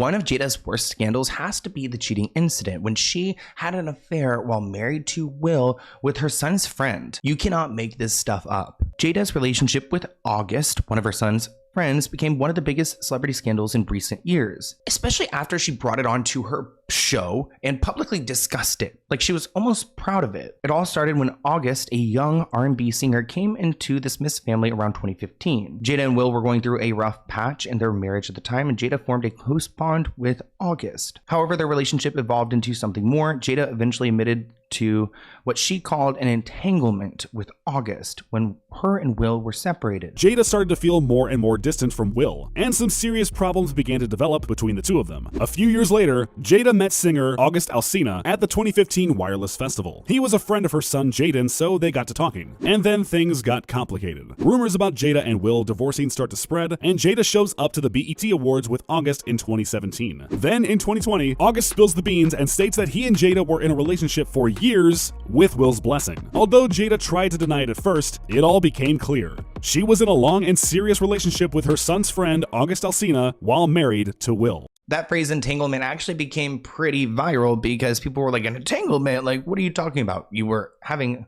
one of Jada's worst scandals has to be the cheating incident when she had an affair while married to Will with her son's friend. You cannot make this stuff up. Jada's relationship with August, one of her son's friends, became one of the biggest celebrity scandals in recent years, especially after she brought it onto her show and publicly discussed it. Like, she was almost proud of it. It all started when August, a young R&B singer, came into the Smiths family around 2015. Jada and Will were going through a rough patch in their marriage at the time, and Jada formed a close bond with August. However, their relationship evolved into something more. Jada eventually admitted to what she called an entanglement with August when her and Will were separated. Jada started to feel more and more distant from Will, and some serious problems began to develop between the two of them. A few years later, Jada met singer August Alsina at the 2015 Wireless Festival. He was a friend of her son Jaden, so they got to talking. And then things got complicated. Rumors about Jada and Will divorcing start to spread, and Jada shows up to the BET Awards with August in 2017. Then in 2020, August spills the beans and states that he and Jada were in a relationship for years with Will's blessing. Although Jada tried to deny it at first, it all became clear. She was in a long and serious relationship with her son's friend August Alsina while married to Will. That phrase entanglement actually became pretty viral because people were like, an entanglement? Like, what are you talking about? You were having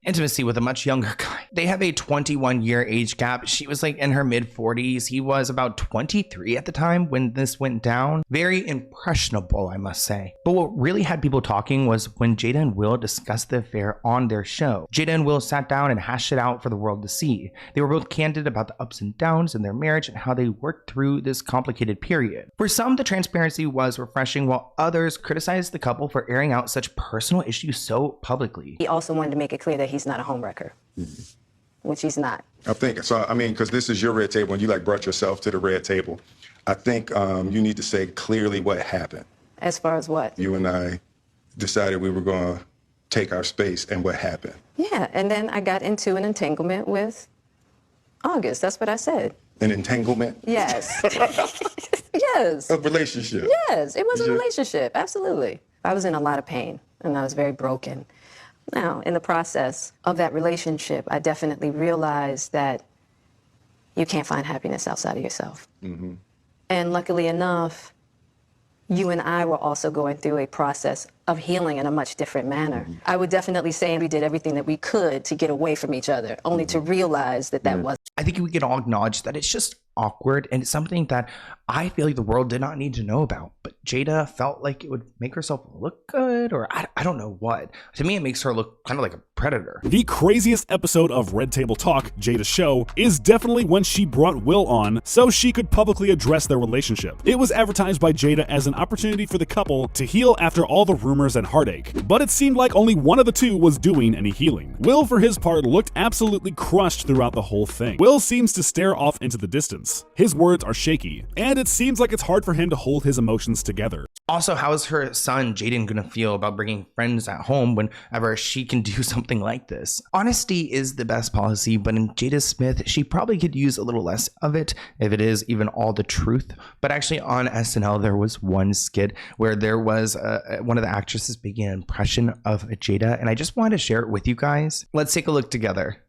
intimacy with a much younger guy. They have a 21-year age gap. She was like in her mid-40s. He was about 23 at the time when this went down. Very impressionable, I must say. But what really had people talking was when Jada and Will discussed the affair on their show. Jada and Will sat down and hashed it out for the world to see. They were both candid about the ups and downs in their marriage and how they worked through this complicated period. For some, the transparency was refreshing, while others criticized the couple for airing out such personal issues so publicly. He also wanted to make it clear that he's not a homewrecker, which he's not. I think so. I mean, because this is your red table and you like brought yourself to the red table. I think you need to say clearly what happened. As far as what? You and I decided we were going to take our space, and what happened? Yeah, and then I got into an entanglement with August. That's what I said. An entanglement? Yes. Yes. A relationship? Yes, it was a relationship, absolutely. I was in a lot of pain, and I was very broken. Now, in the process of that relationship, I definitely realized that you can't find happiness outside of yourself. Mm-hmm. And luckily enough, you and I were also going through a process of healing in a much different manner. Mm-hmm. I would definitely say we did everything that we could to get away from each other, only to realize that that wasn't. I think we can all acknowledge that it's just awkward, and it's something that I feel like the world did not need to know about. But Jada felt like it would make herself look good, or I don't know what. To me, it makes her look kind of like a predator. The craziest episode of Red Table Talk, Jada's show, is definitely when she brought Will on so she could publicly address their relationship. It was advertised by Jada as an opportunity for the couple to heal after all the rumors and heartache, but it seemed like only one of the two was doing any healing. Will, for his part, looked absolutely crushed throughout the whole thing. Will seems to stare off into the distance. His words are shaky, and it seems like it's hard for him to hold his emotions together. Also, how is her son Jaden gonna feel about bringing friends at home whenever she can do something like this? Honesty is the best policy, but in Jada Smith, she probably could use a little less of it, if it is even all the truth. But actually on SNL, there was one skit where there was one of the actresses making an impression of Jada, and I just wanted to share it with you guys. Let's take a look together.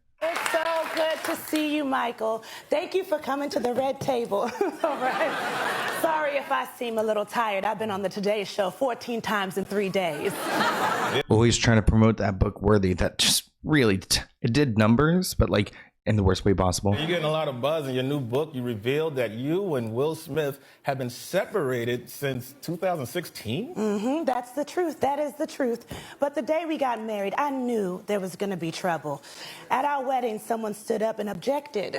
See you, Michael. Thank you for coming to the red table. All right. Sorry if I seem a little tired. I've been on the Today Show 14 times in 3 days. Always trying to promote that book Worthy. That just really, it did numbers, but like in the worst way possible. You're getting a lot of buzz in your new book. You revealed that you and Will Smith have been separated since 2016? That's the truth. That is the truth. But the day we got married, I knew there was going to be trouble. At our wedding, someone stood up and objected.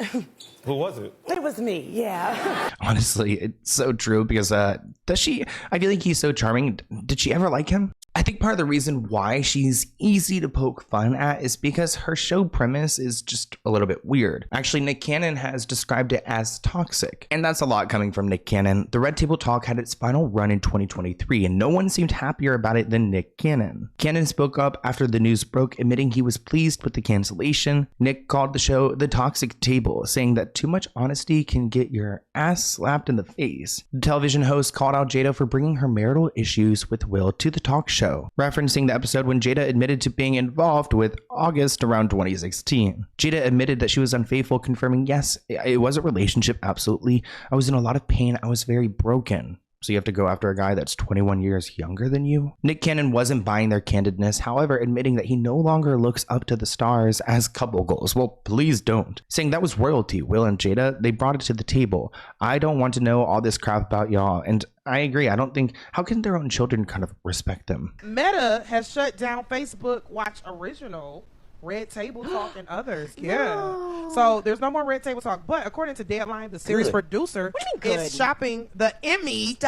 Who was it? It was me, yeah. Honestly, it's so true because I feel like he's so charming. Did she ever like him? I think part of the reason why she's easy to poke fun at is because her show premise is just a little bit weird. Actually, Nick Cannon has described it as toxic, and that's a lot coming from Nick Cannon. The Red Table Talk had its final run in 2023, and no one seemed happier about it than Nick Cannon. Cannon spoke up after the news broke, admitting he was pleased with the cancellation. Nick called the show the toxic table, saying that too much honesty can get your ass slapped in the face. The television host called out Jada for bringing her marital issues with Will to the talk show, referencing the episode when Jada admitted to being involved with August around 2016. Jada admitted that she was unfaithful, confirming, yes, it was a relationship, absolutely. I was in a lot of pain. I was very broken. So you have to go after a guy that's 21 years younger than you? Nick Cannon wasn't buying their candidness, however, admitting that he no longer looks up to the stars as couple goals. Well, please don't. Saying that was royalty. Will and Jada, they brought it to the table. I don't want to know all this crap about y'all. And I agree. I don't think, how can their own children kind of respect them? Meta has shut down Facebook Watch Original, Red Table Talk, and others. Yeah. So there's no more Red Table Talk. But according to Deadline, the series producer is shopping the Emmy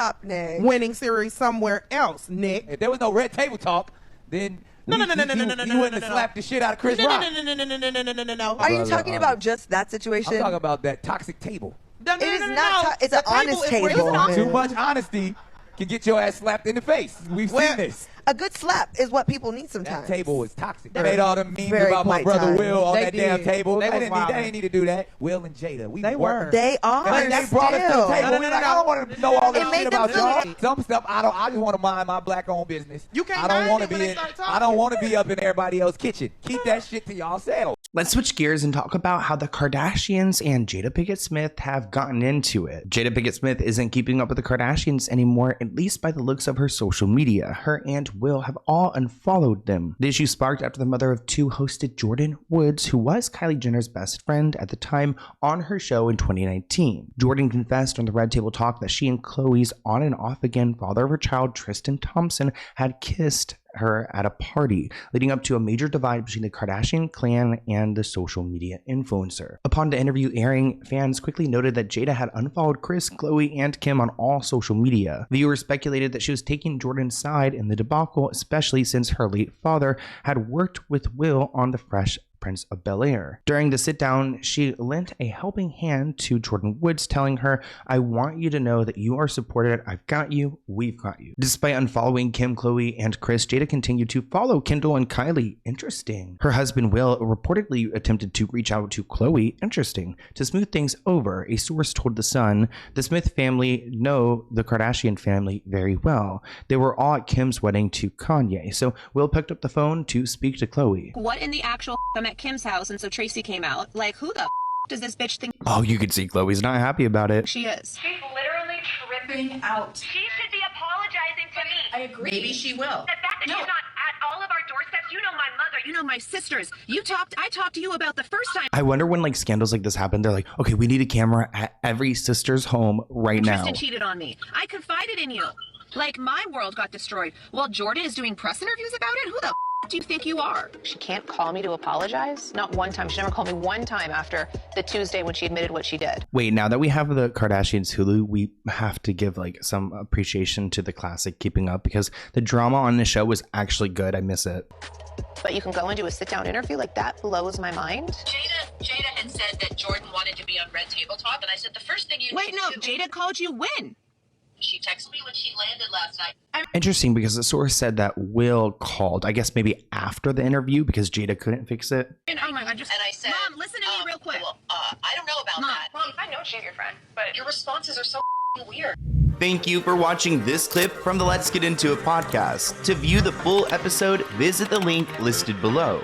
winning series somewhere else, Nick. If there was no Red Table Talk, then you wouldn't have slapped the shit out of Chris Rock. No. Are you talking about just that situation? I'm talking about that toxic table. It is not. It's an honest table. Too much honesty can get your ass slapped in the face. We've seen this. A good slap is what people need sometimes. That table is toxic. They made all the memes about my brother Will on that damn table. They didn't need to do that. Will and Jada. They were. They are. But they brought us to the table. We're like, I don't want to know all this shit about y'all. Some stuff I just want to mind my black-owned business. You can't. I don't want to be up in everybody else's kitchen. Keep that shit to yourselves. Let's switch gears and talk about how the Kardashians and Jada Pinkett Smith have gotten into it. Jada Pinkett Smith isn't keeping up with the Kardashians anymore, at least by the looks of her social media. Her and Will have all unfollowed them. The issue sparked after the mother of two hosted Jordyn Woods, who was Kylie Jenner's best friend at the time, on her show in 2019. Jordyn confessed on the Red Table Talk that she and Khloe's on and off again father of her child, Tristan Thompson, had kissed her at a party, leading up to a major divide between the Kardashian clan and the social media influencer. Upon the interview airing, fans quickly noted that Jada had unfollowed Kris, Khloe, and Kim on all social media. Viewers speculated that she was taking Jordyn's side in the debacle, especially since her late father had worked with Will on The Fresh Prince of Bel-Air. During the sit-down, she lent a helping hand to Jordyn Woods, telling her, "I want you to know that you are supported. I've got you. We've got you." Despite unfollowing Kim, Khloe, and Kris, Jada continued to follow Kendall and Kylie. Interesting. Her husband Will reportedly attempted to reach out to Khloe. Interesting. To smooth things over, a source told The Sun, the Smith family know the Kardashian family very well. They were all at Kim's wedding to Kanye, so Will picked up the phone to speak to Khloe. What in the actual I'm at Kim's house, and so Tracy came out. Like, who the does this bitch think? Oh, you could see Khloe's not happy about it. She is. She's literally tripping out. She should be apologizing to me. I agree. Maybe she will. The fact that she's not at all of our doorsteps, you know my mother, You know my sisters. I talked to you about the first time. I wonder when like scandals like this happen, they're like, okay, we need a camera at every sister's home right now. Tristan cheated on me. I confided in you. Like, my world got destroyed. While Jordyn is doing press interviews about it, who the do you think you are? She can't call me to apologize. Not one time. She never called me one time after the Tuesday when she admitted what she did. Wait, now that we have the Kardashians Hulu, we have to give like some appreciation to the classic Keeping Up, because the drama on the show was actually good. I miss it. But you can go and do a sit-down interview like that blows my mind. Jada had said that Jordyn wanted to be on Red Table Talk, and I said the first thing you Wait, no, Jada called you when? She texted me when she landed last night. Interesting, because the source said that Will called, I guess maybe after the interview, because Jada couldn't fix it. And oh my God, and I said, Mom, listen to me real quick. Well, I don't know about that. Mom, I know she's your friend, but Your responses are so weird. Thank you for watching this clip from the Let's Get Into It podcast. To view the full episode, visit the link listed below.